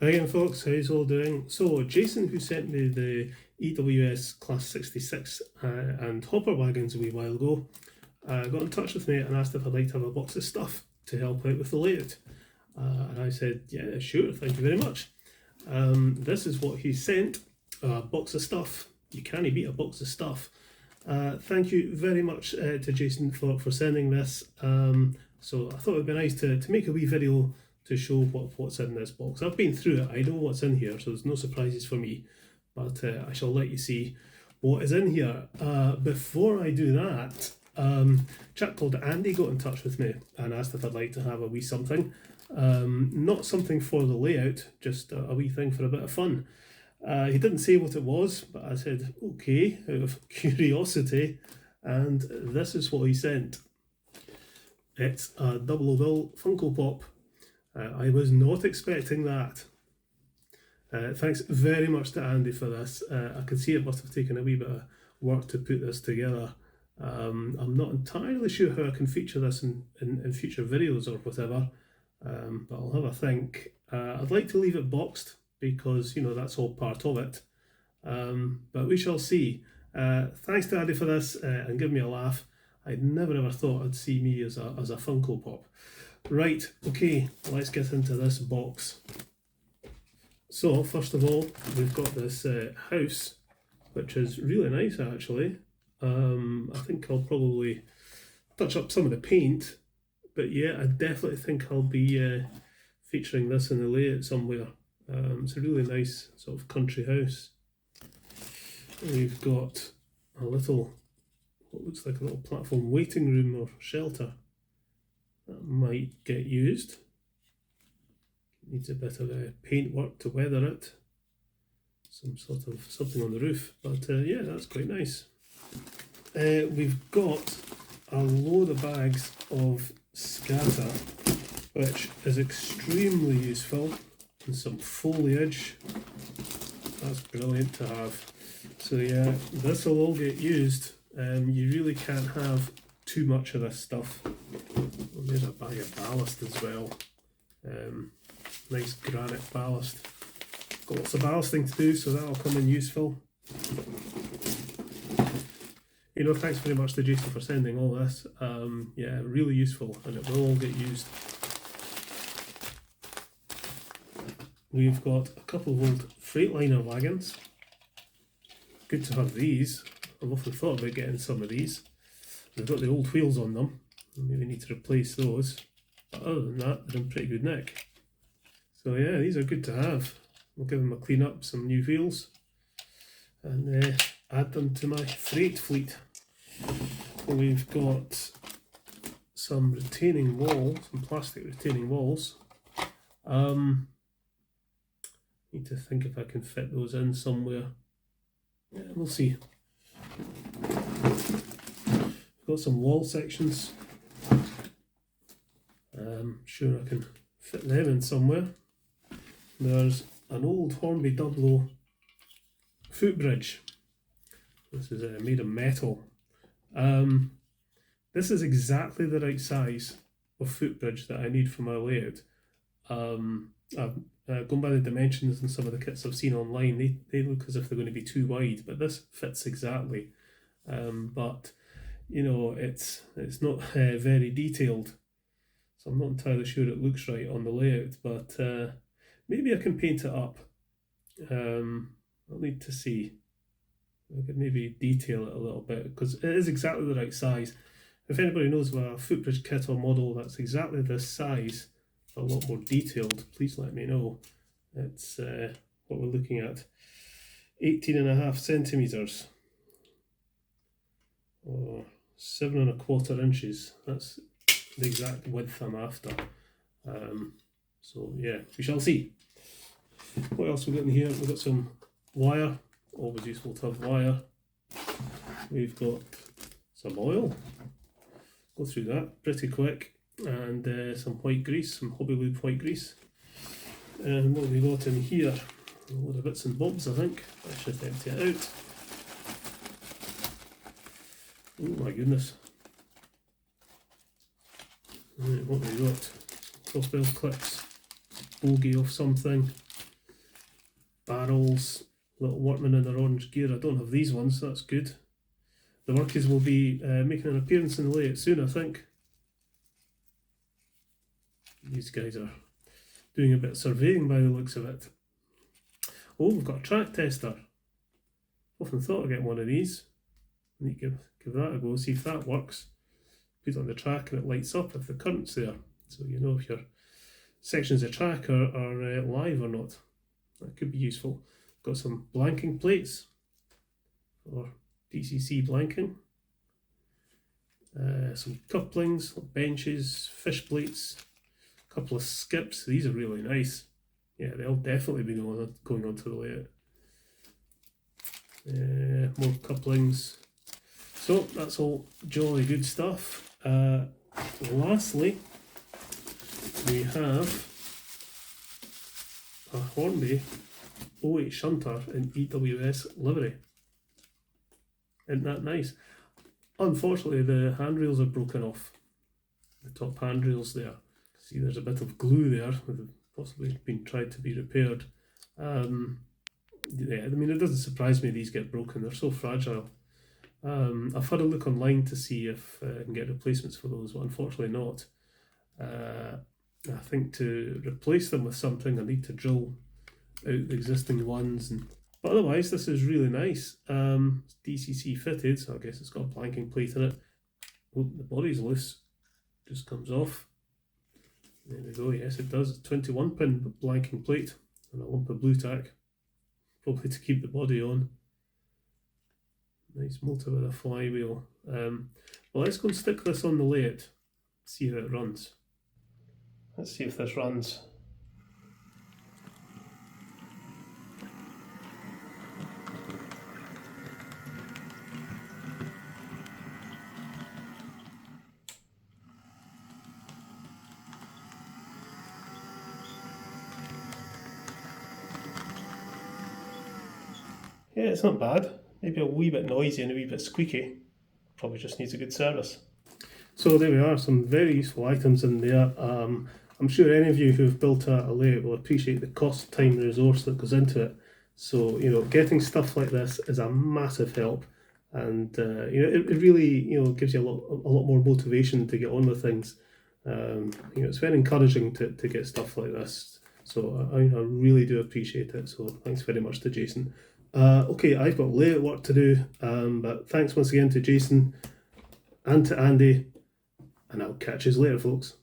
Hi again folks, how's all doing? So Jason, who sent me the EWS Class 66 and hopper wagons a wee while ago, got in touch with me and asked if I'd like to have a box of stuff to help out with the layout. And I said, yeah, sure, thank you very much. This is what he sent, a box of stuff. You can't beat a box of stuff. Thank you very much to Jason for sending this. So I thought it would be nice to make a wee video to show what's in this box. I've been through it, I know what's in here, so there's no surprises for me, but I shall let you see what is in here. Before I do that, a chap called Andy got in touch with me and asked if I'd like to have a wee something. Not something for the layout, just a wee thing for a bit of fun. He didn't say what it was, but I said, okay, out of curiosity, and this is what he sent. It's a OOBill Funko Pop. I was not expecting that. Thanks very much to Andy for this. I can see it must have taken a wee bit of work to put this together. I'm not entirely sure how I can feature this in future videos or whatever, but I'll have a think. I'd like to leave it boxed because, you know, that's all part of it. But we shall see. Thanks to Andy for this and give me a laugh. I'd never ever thought I'd see me as a Funko Pop. Right, okay, let's get into this box. So, first of all, we've got this house, which is really nice actually. I think I'll probably touch up some of the paint, but yeah, I definitely think I'll be featuring this in the layout somewhere. It's a really nice sort of country house. We've got a little, what looks like a little platform waiting room or shelter. That might get used. Needs a bit of paint work to weather it. Some sort of something on the roof, but yeah, that's quite nice. We've got a load of bags of scatter, which is extremely useful, and some foliage. That's brilliant to have. So yeah, this will all get used. You really can't have too much of this stuff. Well, there's a bag of ballast as well. Nice granite ballast. Got lots of ballasting to do, so that'll come in useful. You know, thanks very much to Jason for sending all this. Yeah, really useful, and it will all get used. We've got a couple of old Freightliner wagons. Good to have these. I've often thought about getting some of these. They've got the old wheels on them. Maybe need to replace those. But other than that, they're in pretty good nick. So yeah, these are good to have. We'll give them a clean up, some new wheels, and add them to my freight fleet. We've got some retaining walls, some plastic retaining walls. Need to think if I can fit those in somewhere. Yeah, we'll see. Got some wall sections. Sure I can fit them in somewhere. There's an old Hornby Dublo footbridge. This is made of metal. This is exactly the right size of footbridge that I need for my layout. I've gone by the dimensions and some of the kits I've seen online. They look as if they're going to be too wide, but this fits exactly. But you know, it's not very detailed, so I'm not entirely sure it looks right on the layout, but maybe I can paint it up. I'll need to see. I could maybe detail it a little bit, because it is exactly the right size. If anybody knows of a footbridge kit or model that's exactly this size, a lot more detailed, please let me know. It's what we're looking at, 18.5 centimeters, or 7 1/4 inches. That's the exact width I'm after. So yeah, we shall see. What else we got in here? We've got some wire, always useful to have wire. We've got some oil, go through that pretty quick, and some white grease, some OOBill white grease. And what have we got in here? A lot of bits and bobs, I think. I should empty it out. Oh my goodness. Right, what have we got? Crossbell clips, bogey of something, barrels, little workmen in their orange gear. I don't have these ones, so that's good. The workers will be making an appearance in the layout soon, I think. These guys are doing a bit of surveying by the looks of it. Oh, we've got a track tester. Often thought of getting one of these. Need to give that a go, see if that works. Put it on the track and it lights up if the current's there. So you know if your sections of track are live or not. That could be useful. Got some blanking plates for DCC blanking. Some couplings, benches, fish plates, a couple of skips. These are really nice. Yeah, they'll definitely be going onto the layout. More couplings. So that's all jolly good stuff. Lastly, we have a Hornby 08 shunter in EWS livery. Isn't that nice? Unfortunately, the handrails are broken off. The top handrails there. See, there's a bit of glue there that possibly been tried to be repaired. Yeah, I mean, it doesn't surprise me these get broken. They're so fragile. I've had a look online to see if I can get replacements for those, but unfortunately not. I think to replace them with something, I need to drill out the existing ones. But otherwise, this is really nice. It's DCC fitted, so I guess it's got a blanking plate in it. Oh, the body's loose. Just comes off. There we go. Yes, it does. It's 21 pin blanking plate and a lump of blue tack, probably to keep the body on. Nice motor with a flywheel. Well, let's go and stick this on the layout, see how it runs. Let's see if this runs. Yeah, it's not bad. Maybe a wee bit noisy and a wee bit squeaky. Probably just needs a good service. So there we are, some very useful items in there. I'm sure any of you who've built a layout will appreciate the cost, time and resource that goes into it. So, you know, getting stuff like this is a massive help. And, you know, it really, you know, gives you a lot more motivation to get on with things. You know, it's very encouraging to get stuff like this. So I really do appreciate it. So thanks very much to Jason. Okay, I've got layout work to do, but thanks once again to Jason and to Andy, and I'll catch you later, folks.